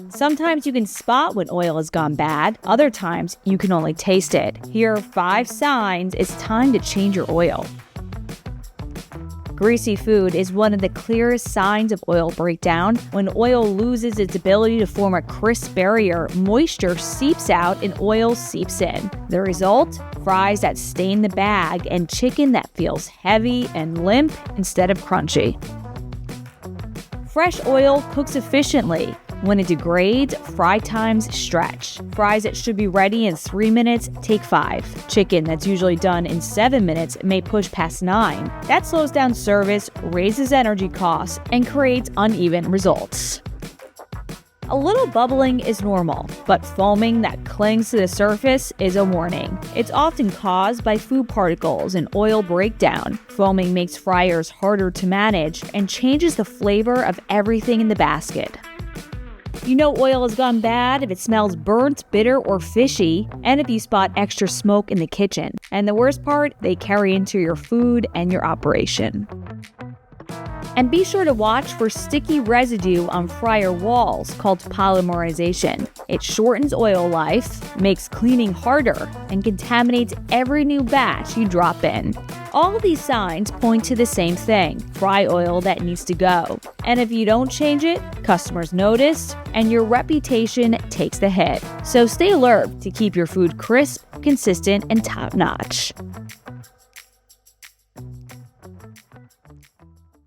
Sometimes you can spot when oil has gone bad. Other times you can only taste it. Here are 5 signs it's time to change your oil. Greasy food is one of the clearest signs of oil breakdown. When oil loses its ability to form a crisp barrier, moisture seeps out and oil seeps in. The result? Fries that stain the bag and chicken that feels heavy and limp instead of crunchy. Fresh oil cooks efficiently. When it degrades, fry times stretch. Fries that should be ready in 3 minutes take 5. Chicken that's usually done in 7 minutes may push past 9. That slows down service, raises energy costs, and creates uneven results. A little bubbling is normal, but foaming that clings to the surface is a warning. It's often caused by food particles and oil breakdown. Foaming makes fryers harder to manage and changes the flavor of everything in the basket. You know oil has gone bad if it smells burnt, bitter, or fishy, and if you spot extra smoke in the kitchen. And the worst part, they carry into your food and your operation. And be sure to watch for sticky residue on fryer walls called polymerization. It shortens oil life, makes cleaning harder, and contaminates every new batch you drop in. All of these signs point to the same thing: fry oil that needs to go. And if you don't change it, customers notice, and your reputation takes the hit. So stay alert to keep your food crisp, consistent, and top-notch.